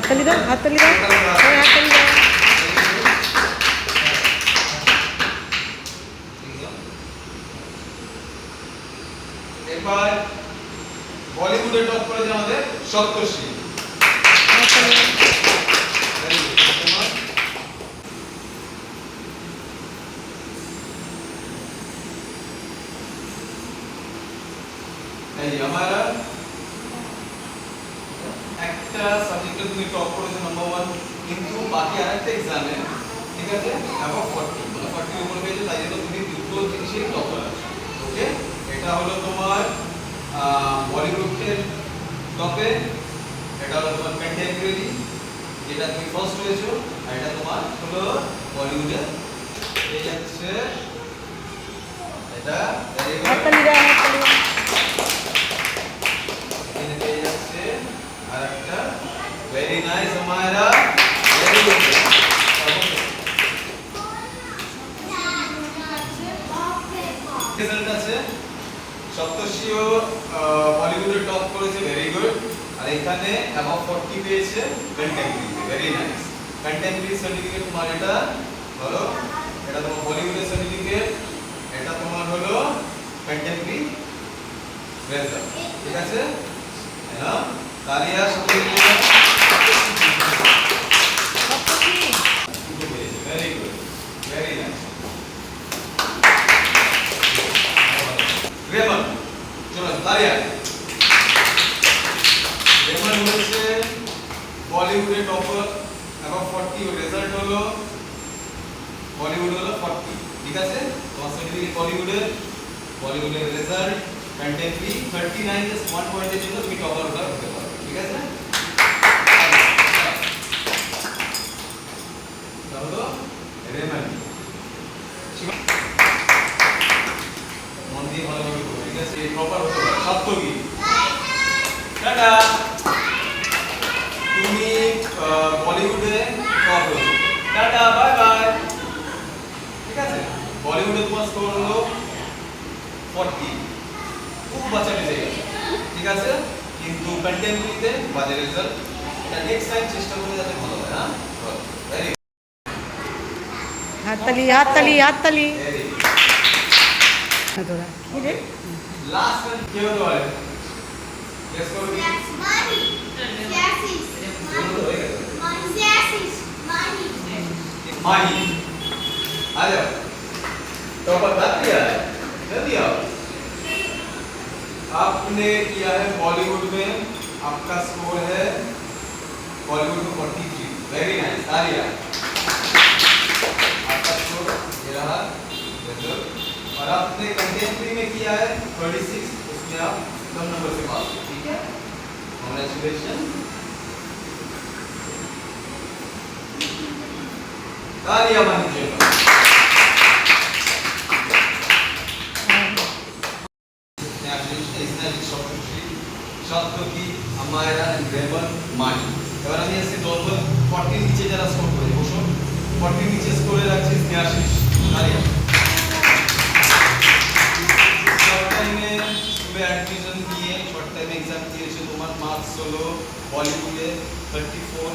হাততালি দাও, হাততালি দাও, সবাই হাততালি দাও। এবার বলিউডে টপ করেছে আমাদের সপ্তর্ষি। এই हमारा একটা সাবজেক্টে তুমি টপ করেছো নাম্বার 1, কিন্তু বাকি আরেকটা এক্সামে ঠিক আছে অ্যাবাভ 40 মানে 40 এর উপরে পেয়েছো, তাই জন্য তুমি দুটো জিনিসই টপ করেছো। ওকে, এটা হলো তোমার বলিউডের টপে, এটা হলো তোমার কন্টেম্পোরারি যেটা তুমি ফার্স্ট হয়েছো, আর এটা তোমার হলো বলিউডে এই যাচ্ছে এটা হাততালি দাও, হাততালি দাও। এখানে পেয়ে যাচ্ছে আর একটা ভেরি নাইস हमारा ভেরি গুড রেজাল্ট আছে। সপ্তর্ষিও বলিউডে টপ করেছে, ভেরি গুড। আর এখানে অ্যাবাভ 40 পেয়েছে contemporary, very nice. Contemporary certificate তোমার এটা হলো, এটা তোমার বলিউডের সার্টিফিকেট, এটা তোমার হলো কন্টেম্পোরারি রেজাল্ট, ঠিক আছে না? তালিয়া সবাই very good, very nice. Raymond, চলো তালিয়া। রেমন হচ্ছে বলিউডে টপার, অ্যাবাভ 40 রেজাল্ট হলো বলিউড হলো 40, ঠিক আছে? তোমার সার্টিফিকেট বলিউডের রেজাল্ট কন্টেম্পোরারি 39 জাস্ট 1 পয়েন্টের জন্য তুমি টপার হতে পারবে, ঠিক আছে? তাহলে রেমন মন দিয়ে ভালোভাবে করো, ঠিক আছে? টপার হতে পারবে। সপ্তগী, টাটা। তুমি বলিউডে টপ হয়েছো, টাটা, বাই বাই, ঠিক আছে? বলিউডে তোমার স্কোর হলো 40, খুব বাচ্চা বেঁচে গেছে, ঠিক আছে? কিন্তু কন্টেম্পোরারিতে বাজে রেজাল্ট। এটা নেক্সট টাইম চেষ্টা করে যাতে ভালো হয়। হ্যাঁ, ভেরি হাততালি, হাততালি, হাততালি। ভেরি তোরা কি রে? লাস্ট ওয়ান কি হতে পারে? গেস করো কি? माही आ जाओ, टॉपर बात किया है, जल्दी आओ। आपने किया है बॉलीवुड में, आपका स्कोर है बॉलीवुड में 43, वेरी नाइस, तालियां। आपका स्कोर ये रहा, और आपने कंटेम्पररी में किया है 36, उसमें आप कम नंबर से पास हुए, ठीक है? कांग्रेचुलेशन, तालियां मानी चलो। সপ্তগী, আমায়রা, রেমন, মাহি। এবার আমি আসছি নরমাল 40 নিচে যারা স্কোর করে বসো, 40 নিচে স্কোরে রাখছি স্নেহাশিস, তালিয়া। শর্ট টাইমে স্কুলে অ্যাডমিশন নিয়ে শর্ট টাইমে এক্সাম দিয়েছো, তোমার মার্কস হলো বলিউডে 34,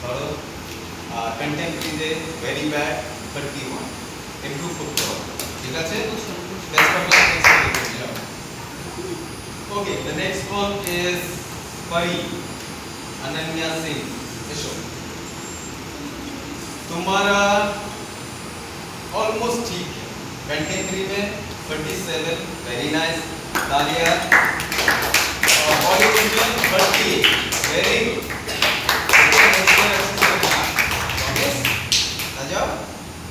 ধরো কন্টেম্পোরারিতে ভেরি ব্যাড 31, ইমপ্রুভ করতে হবে, ঠিক আছে? বেস্ট অফ লাক, নেক্সট দেখে যাও। Okay, the next one is Pari Ananya Singh. Esho. तुम्हारा ऑलमोस्ट ठीक है, कंटेम्पररी में 37, वेरी नाइस, तालियां। और बॉलीवुड में 38, वेरी गुड। आ जाओ,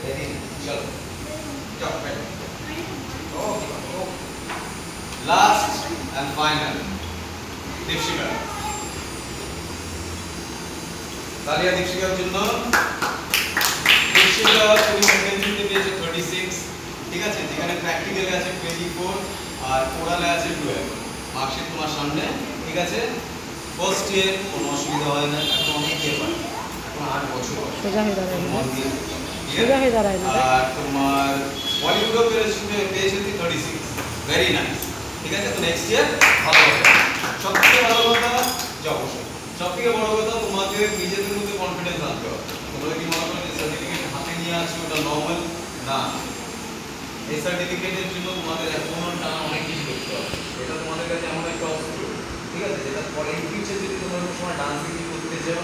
वेरी चलो जाओ बैठो। ओके, लास्ट and final দীপশিকা, তালিয়া দীপশিকার জন্য। দীপশিকা তুমি কন্টেম্পোরারিতে পেয়েছে 36, ঠিক আছে? যেখানে প্র্যাকটিক্যালে আছে 24 আর ওরালে আছে 12, মার্কশিট তোমার সামনে, ঠিক আছে? ফার্স্ট ইয়ার কোনো অসুবিধা হয় না, এখন অনেক ইয়ে হয়, এখন 8 বছর হয়, সোজা হয়ে দাঁড়ায় না, মন দিয়ে সোজা হয়ে দাঁড়ায় না। আর তোমার বলিউডও পেয়েছে 36, ভেরি নাইস, ঠিক আছে? তো নেক্সট ইয়ার ভালো হবে। সবথেকে ভালো কথা, অবশ্যই সবথেকে বড় কথা তোমাকে তোমাদের নিজেদের মধ্যে কনফিডেন্স আনতে হবে। তোমরা কি মনে করো যে সার্টিফিকেট হাতে নিয়ে আসছো ওটা নর্মাল না, এই সার্টিফিকেটের জন্য তোমাদের এখনো টানা অনেক কিছু করতে হবে। এটা তোমাদের কাছে এমন একটা অস্ত্র, ঠিক আছে, যেটা পরে ইন ফিউচার যদি তোমরা কোনো সময় ডান্সিং করতে চাও